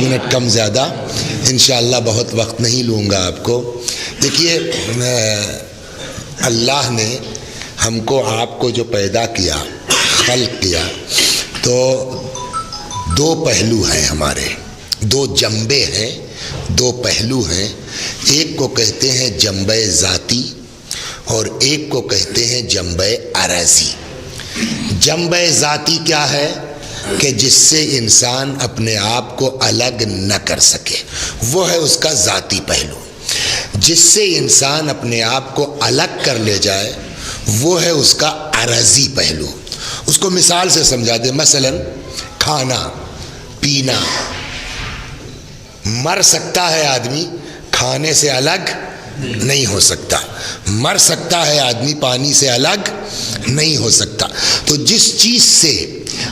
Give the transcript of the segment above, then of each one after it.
Minute کم زیادہ انشاءاللہ، بہت وقت نہیں لوں گا آپ کو۔ دیکھیے، اللہ نے ہم کو آپ کو جو پیدا کیا، خلق کیا، تو دو پہلو ہیں ہمارے، دو جنبے ہیں، دو پہلو ہیں۔ ایک کو کہتے ہیں جنبہ ذاتی اور ایک کو کہتے ہیں جنبہ عرضی۔ جنبہ ذاتی کیا ہے؟ کہ جس سے انسان اپنے آپ کو الگ نہ کر سکے، وہ ہے اس کا ذاتی پہلو۔ جس سے انسان اپنے آپ کو الگ کر لے جائے، وہ ہے اس کا عرضی پہلو۔ اس کو مثال سے سمجھا دیں، مثلا کھانا پینا، مر سکتا ہے آدمی، کھانے سے الگ نہیں ہو سکتا، مر سکتا ہے آدمی، پانی سے الگ نہیں ہو سکتا۔ تو جس چیز سے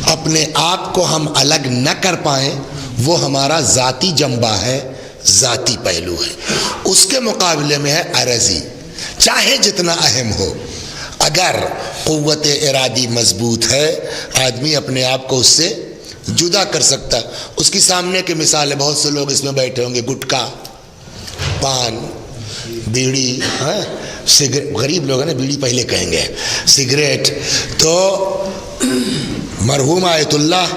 اپنے آپ کو ہم الگ نہ کر پائیں، وہ ہمارا ذاتی جنبہ ہے، ذاتی پہلو ہے۔ اس کے مقابلے میں ہے عرضی، چاہے جتنا اہم ہو، اگر قوت ارادی مضبوط ہے، آدمی اپنے آپ کو اس سے جدا کر سکتا۔ اس کی سامنے کی مثال ہے، بہت سے لوگ اس میں بیٹھے ہوں گے، گٹکا، پان، بیڑی، سگریٹ، غریب لوگ ہیں نا، بیڑی پہلے کہیں گے، سگریٹ۔ تو مرحوم آیت اللہ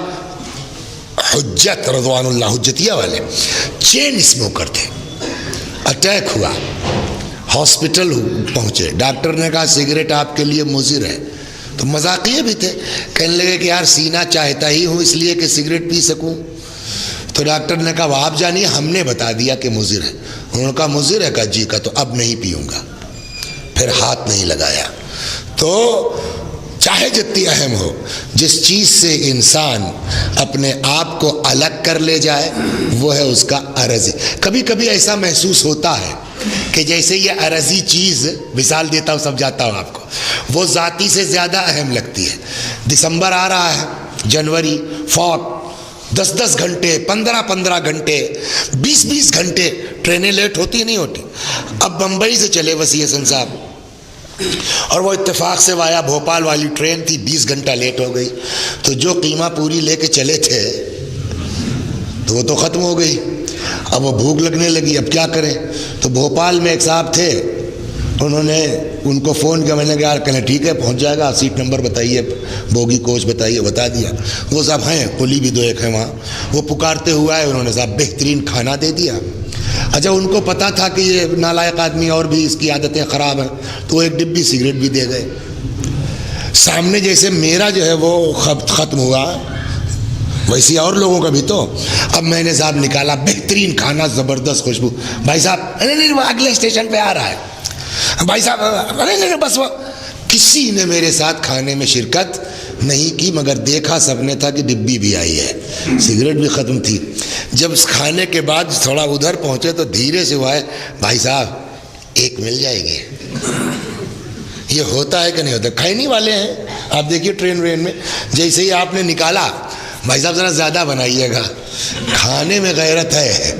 حجت رضوان اللہ حجتیہ والے چین اسموکر تھے، اٹیک ہوا، ہاسپٹل پہنچے، ڈاکٹر نے کہا سگریٹ آپ کے لیے مضر ہے۔ تو مذاقیہ بھی تھے، کہنے لگے کہ یار سینہ چاہتا ہی ہوں اس لیے کہ سگریٹ پی سکوں۔ تو ڈاکٹر نے کہا آپ جانیے، ہم نے بتا دیا کہ مضر ہے۔ انہوں نے کہا مضر ہے؟ کہا جی۔ کا تو اب نہیں پیوں گا، پھر ہاتھ نہیں لگایا۔ تو چاہے جتنی اہم ہو، جس چیز سے انسان اپنے آپ کو الگ کر لے جائے، وہ ہے اس کا عرضی۔ کبھی کبھی ایسا محسوس ہوتا ہے کہ جیسے یہ عرضی چیز، مثال دیتا ہوں سمجھاتا ہوں آپ کو، وہ ذاتی سے زیادہ اہم لگتی ہے۔ دسمبر آ رہا ہے، جنوری، فوت، 10 گھنٹے، 15 گھنٹے، 20 گھنٹے ٹرینیں لیٹ ہوتی نہیں ہوتی۔ اب بمبئی سے چلے وسیع حسن صاحب، اور وہ اتفاق سے وایا بھوپال والی ٹرین تھی، 20 گھنٹہ لیٹ ہو گئی۔ تو جو قیمہ پوری لے کے چلے تھے تو وہ تو ختم ہو گئی۔ اب وہ بھوک لگنے لگی، اب کیا کریں؟ تو بھوپال میں ایک صاحب تھے، انہوں نے ان کو فون کیا، میں نے کہا کہنے ٹھیک ہے پہنچ جائے گا، سیٹ نمبر بتائیے، بوگی کوچ بتائیے، بتا دیا۔ وہ صاحب ہیں قلی بھی 2 ہیں وہاں، وہ پکارتے ہوا ہے، انہوں نے صاحب بہترین کھانا دے دیا۔ اچھا، ان کو پتا تھا کہ یہ نالائق آدمی اور بھی اس کی عادتیں خراب ہیں، تو وہ ایک ڈبی سگریٹ بھی دے گئے۔ سامنے جیسے میرا جو ہے وہ ختم ہوا، ویسے اور لوگوں کا بھی۔ تو اب میں نے صاحب نکالا بہترین کھانا، زبردست خوشبو۔ بھائی صاحب نہیں وہ اگلے اسٹیشن پہ آ رہا ہے، بھائی صاحب نہیں بس۔ وہ کسی نے میرے ساتھ کھانے میں شرکت نہیں کی، مگر دیکھا سب نے تھا کہ ڈبی بھی آئی ہے، سگریٹ بھی ختم تھی۔ جب کھانے کے بعد تھوڑا ادھر پہنچے تو دھیرے سے وہ ہے، بھائی صاحب ایک مل جائے گی۔ یہ ہوتا ہے کہ نہیں ہوتا؟ کھانے والے ہیں آپ دیکھیے ٹرین وین میں، جیسے ہی آپ نے نکالا، بھائی صاحب ذرا زیادہ بنائیے گا۔ کھانے میں غیرت ہے،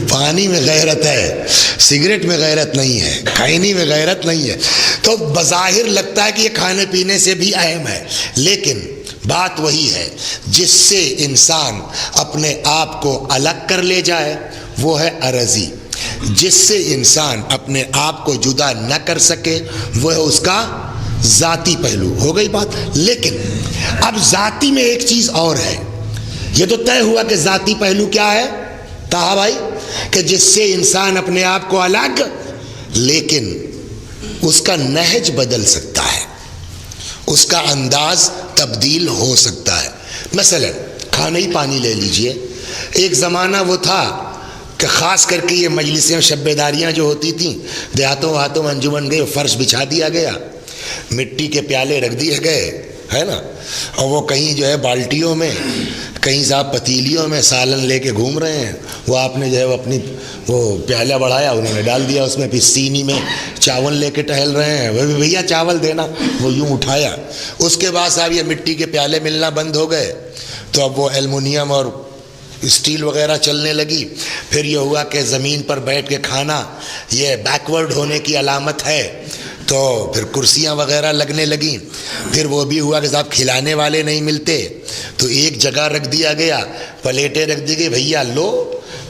پانی میں غیرت ہے، سگریٹ میں غیرت نہیں ہے، کھائنی میں غیرت نہیں ہے۔ تو بظاہر لگتا ہے کہ یہ کھانے پینے سے بھی اہم ہے، لیکن بات وہی ہے، جس سے انسان اپنے آپ کو الگ کر لے جائے، وہ ہے عرضی۔ جس سے انسان اپنے آپ کو جدا نہ کر سکے، وہ ہے اس کا ذاتی پہلو۔ ہو گئی بات۔ لیکن اب ذاتی میں ایک چیز اور ہے، یہ تو طے ہوا کہ ذاتی پہلو کیا ہے تاہا بھائی، کہ جس سے انسان اپنے آپ کو الگ، لیکن اس کا نہج بدل سکتا ہے، اس کا انداز تبدیل ہو سکتا ہے۔ مثلا کھانا ہی پانی لے لیجئے، ایک زمانہ وہ تھا کہ خاص کر کے یہ مجلسیں شب بیداریاں جو ہوتی تھیں دیہاتوں وہاتوں میں، انجمن گئے، فرش بچھا دیا گیا، مٹی کے پیالے رکھ دیے گئے، ہے نا، اور وہ کہیں جو ہے بالٹیوں میں، کہیں صاحب پتیلیوں میں سالن لے کے گھوم رہے ہیں۔ وہ آپ نے جو ہے وہ اپنی وہ پیالہ بڑھایا، انہوں نے ڈال دیا اس میں، پھر سینی میں چاول لے کے ٹہل رہے ہیں، وہ بھی بھیا چاول دینا، وہ یوں اٹھایا۔ اس کے بعد صاحب یہ مٹی کے پیالے ملنا بند ہو گئے، تو اب وہ ایلومینیم اور اسٹیل وغیرہ چلنے لگی۔ پھر یہ ہوا کہ زمین پر بیٹھ کے کھانا یہ بیکورڈ ہونے کی علامت ہے، تو پھر کرسیاں وغیرہ لگنے لگیں. پھر وہ بھی ہوا کہ صاحب کھلانے والے نہیں ملتے تو ایک جگہ رکھ دیا گیا, پلیٹیں رکھ دی گئی, بھیا لو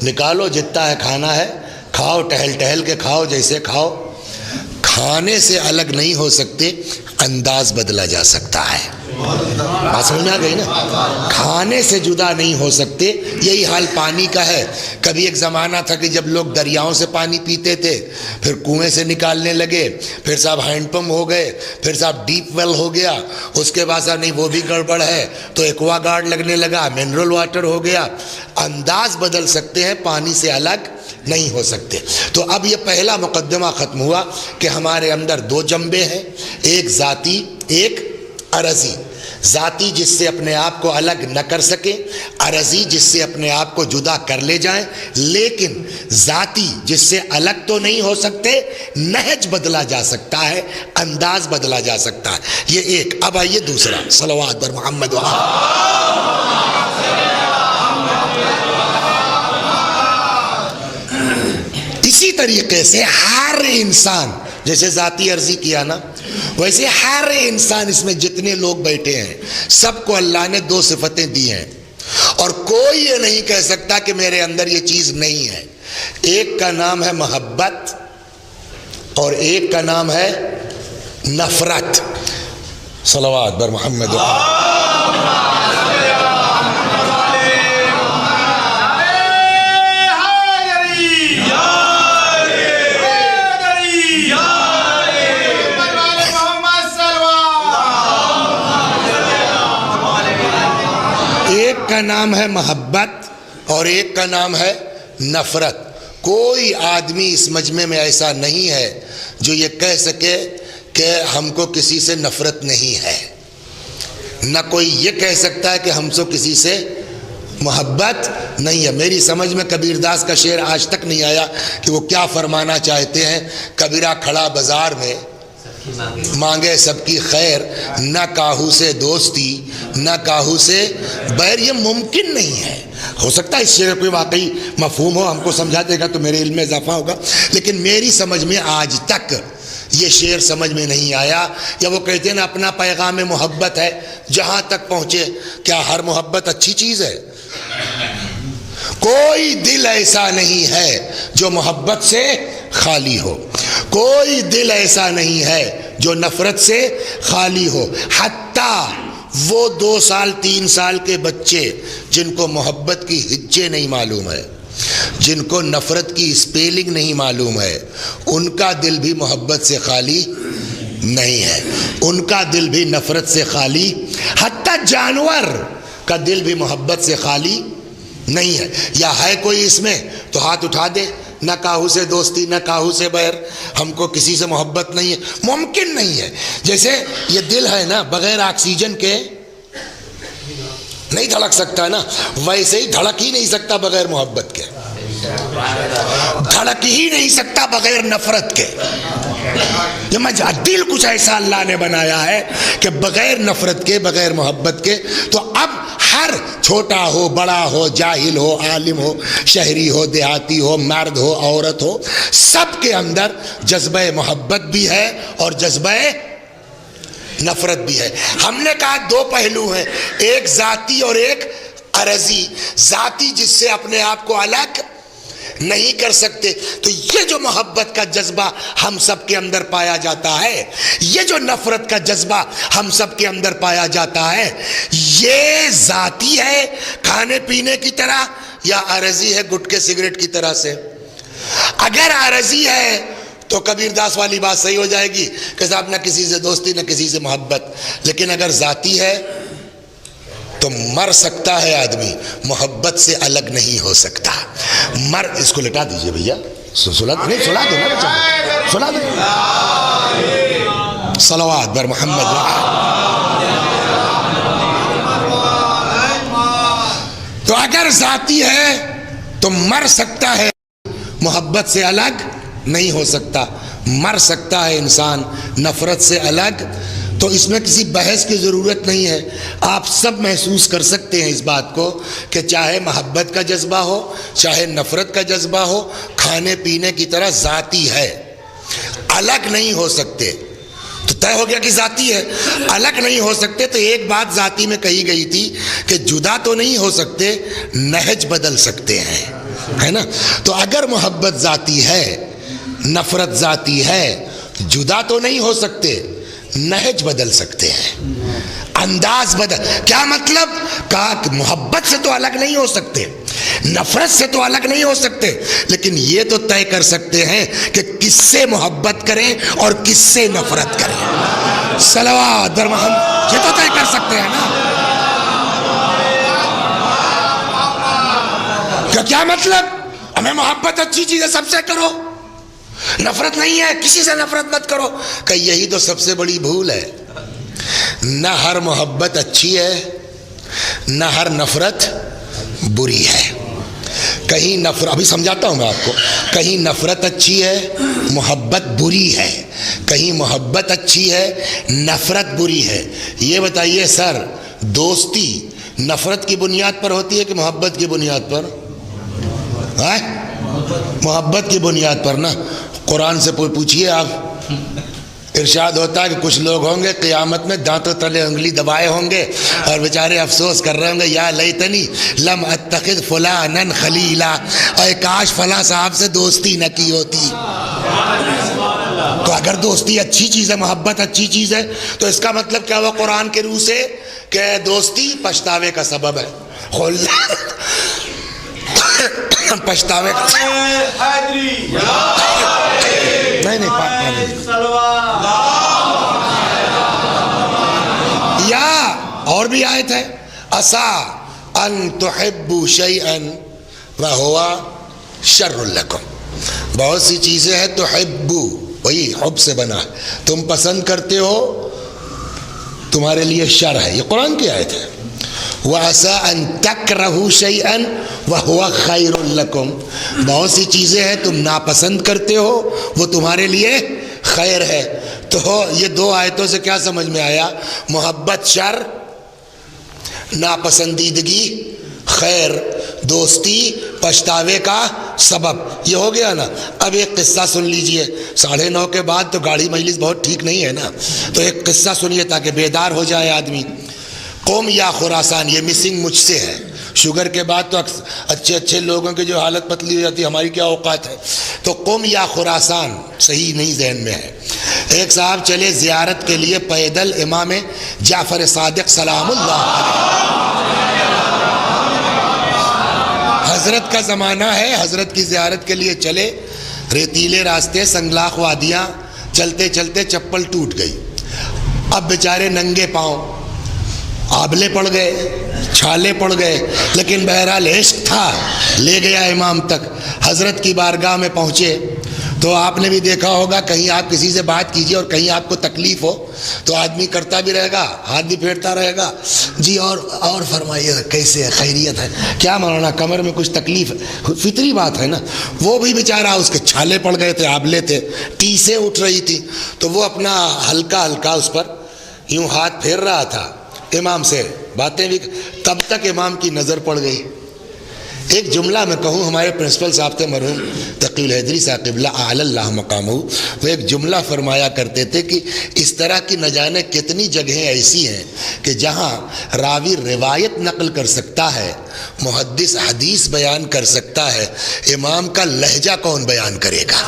نکالو جتنا ہے کھانا ہے کھاؤ, ٹہل ٹہل کے کھاؤ جیسے کھاؤ. کھانے سے الگ نہیں ہو سکتے, انداز بدلا جا سکتا ہے. بات سمجھ میں آ گئی نا, کھانے سے جدا نہیں ہو سکتے. یہی حال پانی کا ہے. کبھی ایک زمانہ تھا کہ جب لوگ دریاؤں سے پانی پیتے تھے, پھر کنویں سے نکالنے لگے, پھر صاحب ہینڈ پمپ ہو گئے, پھر صاحب ڈیپ ویل ہو گیا, اس کے بعد صاحب نہیں وہ بھی گڑبڑ ہے تو ایکوا گارڈ لگنے لگا, منرل واٹر ہو گیا. انداز بدل سکتے ہیں, پانی سے الگ نہیں ہو سکتے. تو اب یہ پہلا مقدمہ ختم ہوا کہ ہمارے اندر دو جنبے ہیں, ایک ذاتی ایک عرضی. ذاتی جس سے اپنے آپ کو الگ نہ کر سکے, عرضی جس سے اپنے آپ کو جدا کر لے جائیں. لیکن ذاتی جس سے الگ تو نہیں ہو سکتے, نہج بدلا جا سکتا ہے, انداز بدلا جا سکتا ہے. یہ ایک. اب آئیے دوسرا, صلوات بر محمد اسی طریقے سے ہر انسان, جیسے ذاتی عرضی کیا نا, ویسے ہر انسان اس میں جتنے لوگ بیٹھے ہیں سب کو اللہ نے دو صفتیں دی ہیں, اور کوئی یہ نہیں کہہ سکتا کہ میرے اندر یہ چیز نہیں ہے. ایک کا نام ہے محبت اور ایک کا نام ہے نفرت. صلوات بر محمد. ایک کا نام ہے محبت اور ایک کا نام ہے نفرت. کوئی آدمی اس مجمع میں ایسا نہیں ہے جو یہ کہہ سکے کہ ہم کو کسی سے نفرت نہیں ہے, نہ کوئی یہ کہہ سکتا ہے کہ ہم سے کسی سے محبت نہیں ہے. میری سمجھ میں کبیر داس کا شعر آج تک نہیں آیا کہ وہ کیا فرمانا چاہتے ہیں. کبیرہ کھڑا بازار میں مانگے سب کی خیر, نہ کاہو سے دوستی نہ کاہو سے بیر. یہ ممکن نہیں ہے. ہو سکتا ہے اس شعر کوئی واقعی مفہوم ہو, ہم کو سمجھا دے گا تو میرے علم میں اضافہ ہوگا, لیکن میری سمجھ میں آج تک یہ شعر سمجھ میں نہیں آیا. یا وہ کہتے ہیں نا اپنا پیغام محبت ہے جہاں تک پہنچے. کیا ہر محبت اچھی چیز ہے؟ کوئی دل ایسا نہیں ہے جو محبت سے خالی ہو, کوئی دل ایسا نہیں ہے جو نفرت سے خالی ہو. حتیٰ وہ 2 سال 3 سال کے بچے جن کو محبت کی ہچے نہیں معلوم ہے, جن کو نفرت کی اسپیلنگ نہیں معلوم ہے, ان کا دل بھی محبت سے خالی نہیں ہے, ان کا دل بھی نفرت سے خالی. حتیٰ جانور کا دل بھی محبت سے خالی نہیں ہے. یا ہے کوئی اس میں تو ہاتھ اٹھا دے, نہ کاہو سے دوستی نہ کاہو سے بیر, ہم کو کسی سے محبت نہیں ہے. ممکن نہیں ہے. جیسے یہ دل ہے نا, بغیر آکسیجن کے نہیں دھڑک سکتا نا, ویسے ہی دھڑک ہی نہیں سکتا بغیر محبت کے, دھڑک ہی نہیں سکتا بغیر نفرت کے. دل کچھ ایسا اللہ نے بنایا ہے کہ بغیر نفرت کے بغیر محبت کے. تو اب ہر چھوٹا ہو بڑا ہو, جاہل ہو عالم ہو, شہری ہو دیہاتی ہو, مرد ہو عورت ہو, سب کے اندر جذبہ محبت بھی ہے اور جذبہ نفرت بھی ہے. ہم نے کہا 2 پہلو ہیں, ایک ذاتی اور ایک عرضی. ذاتی جس سے اپنے آپ کو الگ نہیں کر سکتے, تو یہ جو محبت کا جذبہ ہم سب کے اندر پایا جاتا ہے, یہ جو نفرت کا جذبہ ہم سب کے اندر پایا جاتا ہے, یہ ذاتی ہے کھانے پینے کی طرح یا عرضی ہے گٹکے سگریٹ کی طرح سے؟ اگر عرضی ہے تو کبیر داس والی بات صحیح ہو جائے گی کہ صاحب نہ کسی سے دوستی نہ کسی سے محبت. لیکن اگر ذاتی ہے تو مر سکتا ہے آدمی, محبت سے الگ نہیں ہو سکتا. اس کو لٹا دیجئے بھیا, سلا دو نا بچہ, سلا دو. صلوات بر محمد. تو اگر ذاتی ہے تو مر سکتا ہے, محبت سے الگ نہیں ہو سکتا. مر سکتا ہے انسان نفرت سے الگ. تو اس میں کسی بحث کی ضرورت نہیں ہے. آپ سب محسوس کر سکتے ہیں اس بات کو کہ چاہے محبت کا جذبہ ہو چاہے نفرت کا جذبہ ہو, کھانے پینے کی طرح ذاتی ہے, الگ نہیں ہو سکتے. تو طے ہو گیا کہ ذاتی ہے. الگ نہیں ہو سکتے تو ایک بات ذاتی میں کہی گئی تھی کہ جدا تو نہیں ہو سکتے, نہج بدل سکتے ہیں, ہے نا. تو اگر محبت ذاتی ہے, نفرت ذاتی ہے, جدا تو نہیں ہو سکتے, نہج بدل سکتے ہیں, انداز بدل. کیا مطلب؟ کہا کہ محبت سے تو الگ نہیں ہو سکتے, نفرت سے تو الگ نہیں ہو سکتے, لیکن یہ تو طے کر سکتے ہیں کہ کس سے محبت کریں اور کس سے نفرت کریں. صلوات بر محمد, یہ تو طے کر سکتے ہیں نا. کیا مطلب؟ ہمیں محبت اچھی چیز ہے, سب سے کرو, نفرت نہیں ہے, کسی سے نفرت مت کرو. کہ یہی تو سب سے بڑی بھول ہے. نہ ہر محبت اچھی ہے, نہ ہر نفرت بری ہے. کہیں نفرت, ابھی سمجھاتا ہوں میں آپ کو, کہیں نفرت اچھی ہے, محبت بری ہے, کہیں محبت اچھی ہے, نفرت بری ہے. یہ بتائیے سر, دوستی نفرت کی بنیاد پر ہوتی ہے کہ محبت کی بنیاد پر؟ محبت کی بنیاد پر نا. قرآن سے پوچھئے آپ, ارشاد ہوتا ہے کہ کچھ لوگ ہوں گے قیامت میں دانتوں تلے انگلی دبائے ہوں گے اور بیچارے افسوس کر رہے ہوں گے, یا لیتنی لم اتخذ فلانا خلیلا, اور کاش فلاں صاحب سے دوستی نہ کی ہوتی. تو اگر دوستی اچھی چیز ہے, محبت اچھی چیز ہے, تو اس کا مطلب کیا ہوا قرآن کے روح سے کہ دوستی پچھتاوے کا سبب ہے. پچھتاوے کا نہیں یا اور بھی آیت ہے, عسا ان تحبوا شیئا وہو شر لکم. بہت سی چیزیں ہیں تحبوا, وہی حب سے بنا ہے, تم پسند کرتے ہو, تمہارے لیے شر ہے. یہ قرآن کی آیت ہے. وَعَسَىٰ أَن تَكْرَهُ شَيْئًا وَهُوَ خَيْرٌ لَكُمْ. بہت سی چیزیں ہیں تم ناپسند کرتے ہو, وہ تمہارے لیے خیر ہے. تو یہ دو آیتوں سے کیا سمجھ میں آیا؟ محبت شر, ناپسندیدگی خیر, دوستی پچھتاوے کا سبب. یہ ہو گیا نا. اب ایک قصہ سن لیجئے, 9:30 کے بعد تو گاڑی مجلس بہت ٹھیک نہیں ہے نا, تو ایک قصہ سنیے تاکہ بیدار ہو جائے آدمی. قوم یا خراسان, یہ مسنگ مجھ سے ہے. شوگر کے بعد تو اچھے لوگوں کی جو حالت پتلی ہو جاتی ہے, ہماری کیا اوقات ہے. تو قوم یا خراسان صحیح نہیں ذہن میں ہے. ایک صاحب چلے زیارت کے لیے پیدل امام جعفر صادق سلام اللہ علیہ, حضرت کا زمانہ ہے, حضرت کی زیارت کے لیے چلے. ریتیلے راستے, سنگلاخ وادیاں, چلتے چلتے چپل ٹوٹ گئی. اب بیچارے ننگے پاؤں, آبلے پڑ گئے, چھالے پڑ گئے, لیکن بہرحال عشق تھا, لے گیا امام تک. حضرت کی بارگاہ میں پہنچے تو آپ نے بھی دیکھا ہوگا, کہیں آپ کسی سے بات کیجئے اور کہیں آپ کو تکلیف ہو تو آدمی کرتا بھی رہے گا, ہاتھ بھی پھیرتا رہے گا, جی اور فرمائیے کیسے ہے, خیریت ہے, کیا مولانا کمر میں کچھ تکلیف ہے, فطری بات ہے نا. وہ بھی بیچارہ, اس کے چھالے پڑ گئے تھے, آبلے تھے, ٹیسیں اٹھ رہی تھی, تو وہ اپنا ہلکا ہلکا اس پر یوں ہاتھ پھیر رہا تھا, امام سے باتیں بھی. تب تک امام کی نظر پڑ گئی. ایک جملہ میں کہوں, ہمارے پرنسپل صاحب تھے مرحوم تقی الحیدری صاحب قبلہ اعلی اللہ مقامہ, وہ ایک جملہ فرمایا کرتے تھے کہ اس طرح کی نہ جانے کتنی جگہیں ایسی ہیں کہ جہاں راوی روایت نقل کر سکتا ہے, محدث حدیث بیان کر سکتا ہے, امام کا لہجہ کون بیان کرے گا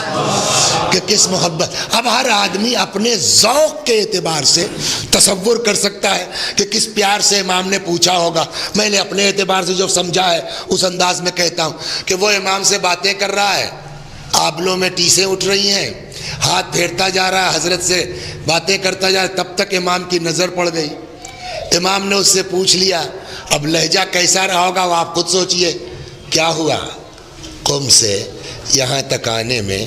کہ کس محبت. اب ہر آدمی اپنے ذوق کے اعتبار سے تصور کر سکتا ہے کہ کس پیار سے امام نے پوچھا ہوگا. میں نے اپنے اعتبار سے جو سمجھا ہے اس انداز میں کہتا ہوں کہ وہ امام سے باتیں کر رہا ہے, آبلوں میں ٹیسیں اٹھ رہی ہیں, ہاتھ پھیرتا جا رہا ہے, حضرت سے باتیں کرتا جا رہا. تب تک امام کی نظر پڑ گئی. امام نے اس سے پوچھ لیا. اب لہجہ کیسا رہا ہوگا وہ آپ خود سوچئے. کیا ہوا؟ قم سے یہاں تک آنے میں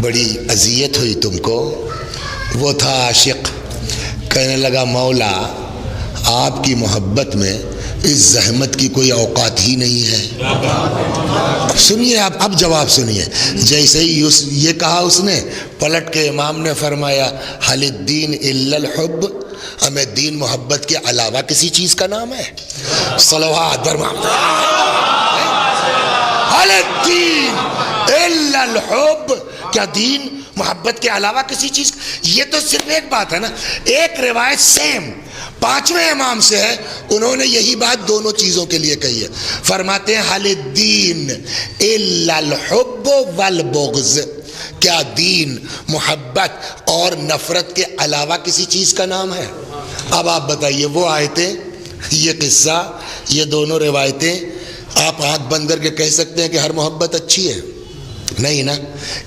بڑی اذیت ہوئی تم کو؟ وہ تھا عاشق, کہنے لگا مولا آپ کی محبت میں اس زحمت کی کوئی اوقات ہی نہیں ہے. سنیے آپ, اب جواب سنیے. جیسے ہی یہ کہا اس نے, پلٹ کے امام نے فرمایا حل الدین الا الحب, ہمیں دین محبت کے علاوہ کسی چیز کا نام ہے؟ صلوات بر محمد. حل الدین الا الحب, کیا دین محبت کے علاوہ کسی چیز. یہ تو صرف ایک بات ہے نا. ایک روایت سیم 5ویں امام سے ہے, انہوں نے یہی بات دونوں چیزوں کے لیے کہی ہے. فرماتے ہیں حل الدین الا الحب والبغض, کیا دین محبت اور نفرت کے علاوہ کسی چیز کا نام ہے؟ اب آپ بتائیے, وہ آیتیں, یہ قصہ, یہ دونوں روایتیں, آپ آنکھ بند کر کے کہہ سکتے ہیں کہ ہر محبت اچھی ہے؟ نہیں نا.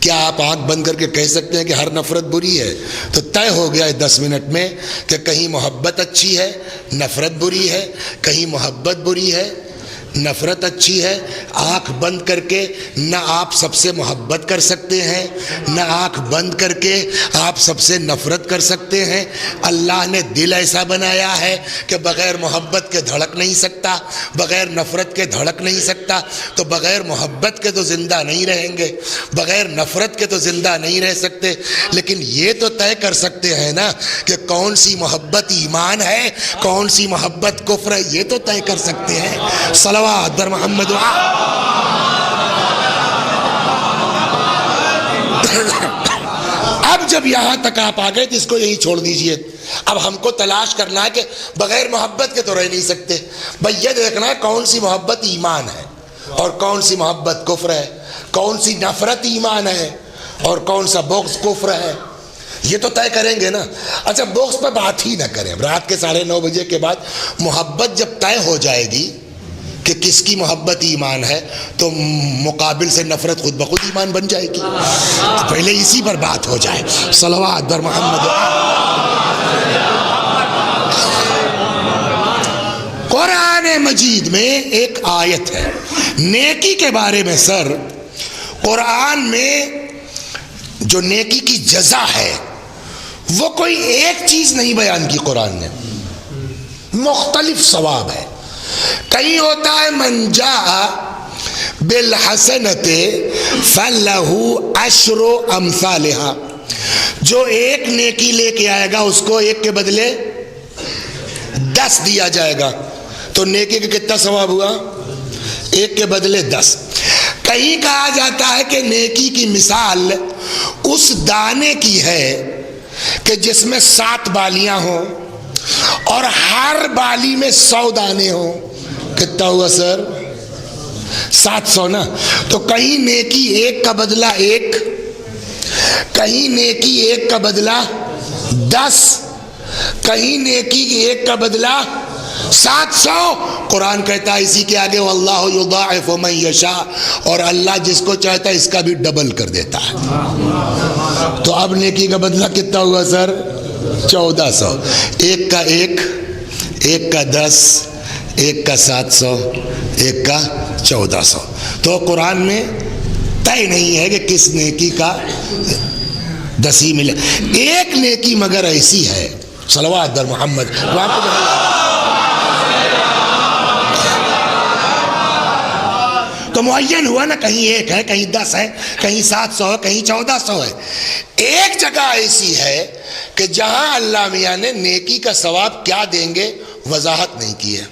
کیا آپ آنکھ بند کر کے کہہ سکتے ہیں کہ ہر نفرت بری ہے؟ تو طے ہو گیا 10 منٹ میں کہ کہیں محبت اچھی ہے, نفرت بری ہے, کہیں محبت بری ہے, نفرت اچھی ہے. آنکھ بند کر کے نہ آپ سب سے محبت کر سکتے ہیں, نہ آنکھ بند کر کے آپ سب سے نفرت کر سکتے ہیں. اللہ نے دل ایسا بنایا ہے کہ بغیر محبت کے دھڑک نہیں سکتا, بغیر نفرت کے دھڑک نہیں سکتا. تو بغیر محبت کے تو زندہ نہیں رہیں گے, بغیر نفرت کے تو زندہ نہیں رہ سکتے. لیکن یہ تو طے کر سکتے ہیں نا کہ کون سی محبت ایمان ہے, کون سی محبت کفر ہے. یہ تو طے کر سکتے ہیں. صلوات در محمد. اب جب یہاں تک آپ آ گئے تو اس کو یہی چھوڑ دیجئے. اب ہم کو تلاش کرنا ہے کہ بغیر محبت کے تو رہ نہیں سکتے. بھئی یہ دیکھنا ہے کون سی محبت ایمان ہے اور کون سی محبت کفر ہے, کون سی نفرت ایمان ہے اور کون سا بغض کفر ہے. یہ تو طے کریں گے نا. اچھا بغض پہ بات ہی نہ کریں. رات کے 9:30 بجے کے بعد محبت جب طے ہو جائے گی کہ کس کی محبت ایمان ہے تو مقابل سے نفرت خود بخود ایمان بن جائے گی. تو پہلے اسی پر بات ہو جائے. صلوات بر محمد. قرآن مجید میں ایک آیت ہے نیکی کے بارے میں. سر قرآن میں جو نیکی کی جزا ہے وہ کوئی ایک چیز نہیں بیان کی قرآن نے, مختلف ثواب ہے. کہیں ہوتا ہے من جاء بالحسنۃ فلہ عشر امثالھا, جو ایک نیکی لے کے آئے گا اس کو ایک کے بدلے 10 دیا جائے گا. تو نیکی کا کتنا ثواب ہوا؟ ایک کے بدلے 10. کہیں کہا جاتا ہے کہ نیکی کی مثال اس دانے کی ہے کہ جس میں 7 بالیاں ہوں اور ہر بالی میں 100 دانے ہوں. کتنا ہوا سر؟ 700 نا. تو کہیں نیکی ایک کا بدلہ 1, کہیں نیکی ایک کا بدلہ 10, کہیں نیکی ایک کا بدلہ 700. قرآن کہتا ہے اسی کے آگے واللہ یضاعف من یشاء, اور اللہ جس کو چاہتا ہے اس کا بھی ڈبل کر دیتا ہے. تو اب نیکی کا بدلہ کتنا ہوا سر؟ 1400. ایک کا 1, ایک کا 10, ایک کا 700, ایک کا 1400. تو قرآن میں طے نہیں ہے کہ کس نیکی کا 10 ہی ملے. ایک نیکی مگر ایسی ہے, صلوات در محمد. تو معین ہوا نا, کہیں 1 ہے, کہیں 10 ہے, کہیں 700 ہے, کہیں 1400 ہے. ایک جگہ ایسی ہے کہ جہاں اللہ میاں نے نیکی کا ثواب کیا دیں گے وضاحت نہیں کی ہے.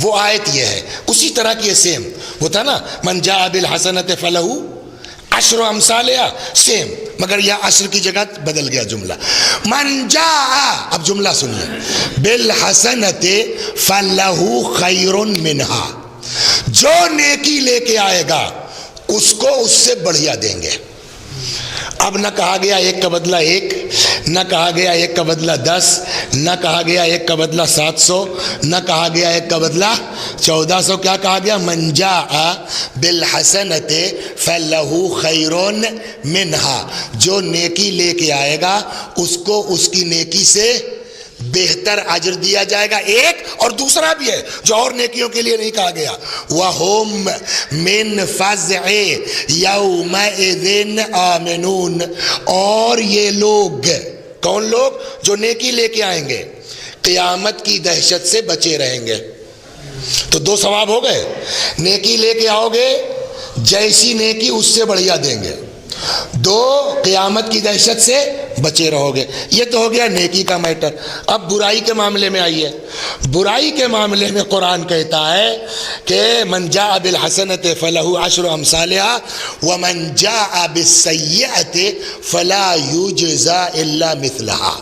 وہ آیت یہ ہے. اسی طرح کی سیم وہ تھا نا من جاء بالحسنۃ فلہ عشر امثالھا, سیم, مگر یہ عشر کی جگہ بدل گیا جملہ. من جاء, اب جملہ سنیے, بالحسنۃ فلہ خیر منہا, جو نیکی لے کے آئے گا اس کو اس سے بڑھیا دیں گے. اب نہ کہا گیا 1 کا بدلہ 1, نہ کہا گیا 1 کا بدلہ 10, نہ کہا گیا 1 کا بدلہ 700, نہ کہا گیا 1 کا بدلہ 1400. کیا کہا گیا؟ من جاء بالحسنۃ فلہ خیر منہا, جو نیکی لے کے آئے گا اس کو اس کی نیکی سے بہتر اجر دیا جائے گا. ایک اور دوسرا بھی ہے جو اور نیکیوں کے لیے نہیں کہا گیا, وَهُمْ مِنْ فَزْعِ يَوْمَئِذٍ آمِنُونَ, اور یہ لوگ, کون لوگ؟ جو نیکی لے کے آئیں گے قیامت کی دہشت سے بچے رہیں گے. تو 2 ثواب ہو گئے. نیکی لے کے آؤ گے, جیسی نیکی اس سے بڑھیا دیں گے, دو، قیامت کی دہشت سے بچے رہو گے. یہ تو ہو گیا نیکی کا میٹر. اب برائی کے معاملے میں آئیے. برائی کے معاملے میں قرآن کہتا ہے کہ من جاء بالحسنۃ فلہ عشر امثالھا ومن جاء بالسیئۃ فلا یجزی الا مثلھا.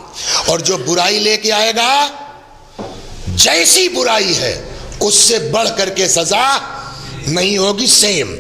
اور جو برائی لے کے آئے گا جیسی برائی ہے اس سے بڑھ کر کے سزا نہیں ہوگی، سیم.